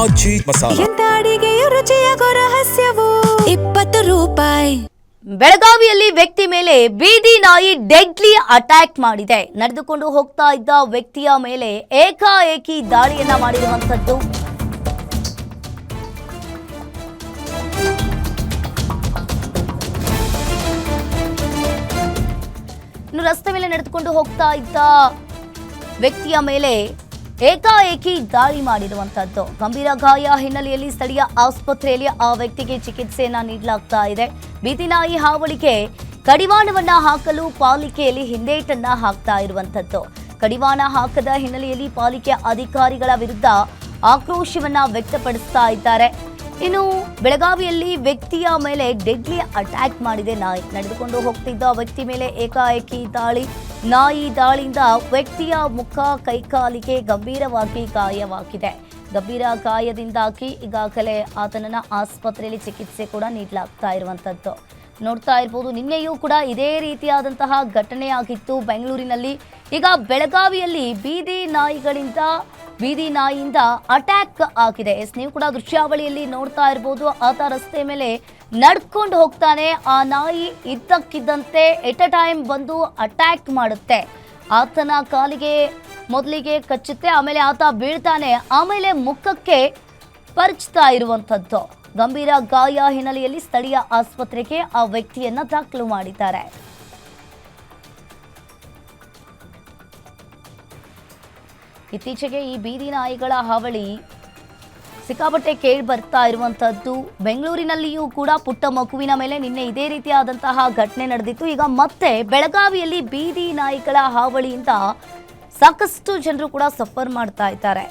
ಆಚಿ ಮಸಾಲ. ಎಂತ ಅಡಿಗೆಯ ರುಚಿಯಾಗೋ ರಹಸ್ಯವು 20 ರೂಪಾಯಿ. ಬೆಳಗಾವಿಯಲ್ಲಿ ವ್ಯಕ್ತಿ ಮೇಲೆ ಬೀದಿ ನಾಯಿ ಡೆಡ್ಲಿ ಅಟ್ಯಾಕ್ ಮಾಡಿದೆ. ನಡೆದುಕೊಂಡು ಹೋಗ್ತಾ ಇದ್ದ ವ್ಯಕ್ತಿಯ ಮೇಲೆ ಏಕಾಏಕಿ ದಾಳಿಯನ್ನ ಮಾಡಿರುವಂತದ್ದು. ಇನ್ನು ರಸ್ತೆ ಮೇಲೆ ನಡೆದುಕೊಂಡು ಹೋಗ್ತಾ ಇದ್ದ ವ್ಯಕ್ತಿಯ ಮೇಲೆ ಏಕಾಏಕಿ ದಾಳಿ ಮಾಡಿರುವಂತದ್ದು. ಗಂಭೀರ ಗಾಯ ಹಿನ್ನೆಲೆಯಲ್ಲಿ ಸ್ಥಳೀಯ ಆಸ್ಪತ್ರೆಯಲ್ಲಿ ಆ ವ್ಯಕ್ತಿಗೆ ಚಿಕಿತ್ಸೆಯನ್ನ ನೀಡಲಾಗ್ತಾ ಇದೆ. ಬೀದಿ ನಾಯಿ ಹಾವಳಿಗೆ ಕಡಿವಾಣವನ್ನ ಹಾಕಲು ಪಾಲಿಕೆಯಲ್ಲಿ ಹಿಂದೇಟನ್ನ ಹಾಕ್ತಾ ಇರುವಂತದ್ದು. ಕಡಿವಾಣ ಹಾಕದ ಹಿನ್ನೆಲೆಯಲ್ಲಿ ಪಾಲಿಕೆ ಅಧಿಕಾರಿಗಳ ವಿರುದ್ಧ ಆಕ್ರೋಶವನ್ನ ವ್ಯಕ್ತಪಡಿಸ್ತಾ ಇದ್ದಾರೆ. ಇನ್ನು ಬೆಳಗಾವಿಯಲ್ಲಿ ವ್ಯಕ್ತಿಯ ಮೇಲೆ ಡೆಡ್ಲಿ ಅಟ್ಯಾಕ್ ಮಾಡಿದೆ ನಾಯಿ. ನಡೆದುಕೊಂಡು ಹೋಗ್ತಿದ್ದ ವ್ಯಕ್ತಿ ಮೇಲೆ ಏಕಾಏಕಿ ದಾಳಿ. ನಾಯಿ ದಾಳಿಯಿಂದ ವ್ಯಕ್ತಿಯ ಮುಖ ಕೈಕಾಲಿಗೆ ಗಂಭೀರವಾಗಿ ಗಾಯವಾಗಿದೆ. ಗಂಭೀರ ಗಾಯದಿಂದಾಗಿ ಈಗಾಗಲೇ ಆತನನ್ನ ಆಸ್ಪತ್ರೆಯಲ್ಲಿ ಚಿಕಿತ್ಸೆ ಕೂಡ ನೀಡಲಾಗ್ತಾ ಇರುವಂತದ್ದು. ನೋಡ್ತಾ ಇರ್ಬೋದು, ನಿನ್ನೆಯೂ ಕೂಡ ಇದೇ ರೀತಿಯಾದಂತಹ ಘಟನೆ ಆಗಿತ್ತು ಬೆಂಗಳೂರಿನಲ್ಲಿ. ಈಗ ಬೆಳಗಾವಿಯಲ್ಲಿ ಬೀದಿ ನಾಯಿಯಿಂದ ಅಟ್ಯಾಕ್ ಆಗಿದೆ. ನೀವು ಕೂಡ ದೃಶ್ಯಾವಳಿಯಲ್ಲಿ ನೋಡ್ತಾ ಇರ್ಬೋದು, ಆತ ರಸ್ತೆ ಮೇಲೆ ನಡ್ಕೊಂಡು ಹೋಗ್ತಾನೆ. ಆ ನಾಯಿ ಇದ್ದಕ್ಕಿದ್ದಂತೆ ಎಟ್ ಅ ಟೈಮ್ ಬಂದು ಅಟ್ಯಾಕ್ ಮಾಡುತ್ತೆ. ಆತನ ಕಾಲಿಗೆ ಮೊದಲಿಗೆ ಕಚ್ಚುತ್ತೆ, ಆಮೇಲೆ ಆತ ಬೀಳ್ತಾನೆ, ಆಮೇಲೆ ಮುಖಕ್ಕೆ ಪರ್ಚ್ತಾ ಇರುವಂಥದ್ದು. ಗಂಭೀರ ಗಾಯ ಹಿನ್ನೆಲೆಯಲ್ಲಿ ಸ್ಥಳೀಯ ಆಸ್ಪತ್ರೆಗೆ ಆ ವ್ಯಕ್ತಿಯನ್ನ ದಾಖಲು ಮಾಡಿದ್ದಾರೆ. ಇತ್ತೀಚೆಗೆ ಈ ಬೀದಿ ನಾಯಿಗಳ ಹಾವಳಿ ಸಿಕ್ಕಾಪಟ್ಟೆ ಕೇಳಿ ಬರ್ತಾ ಇರುವಂತದ್ದು. ಬೆಂಗಳೂರಿನಲ್ಲಿಯೂ ಕೂಡ ಪುಟ್ಟ ಮಗುವಿನ ಮೇಲೆ ನಿನ್ನೆ ಇದೇ ರೀತಿಯಾದಂತಹ ಘಟನೆ ನಡೆದಿತ್ತು. ಈಗ ಮತ್ತೆ ಬೆಳಗಾವಿಯಲ್ಲಿ ಬೀದಿ ನಾಯಿಗಳ ಹಾವಳಿಯಿಂದ ಸಾಕಷ್ಟು ಜನರು ಕೂಡ ಸಫರ್ ಮಾಡ್ತಾ ಇದ್ದಾರೆ.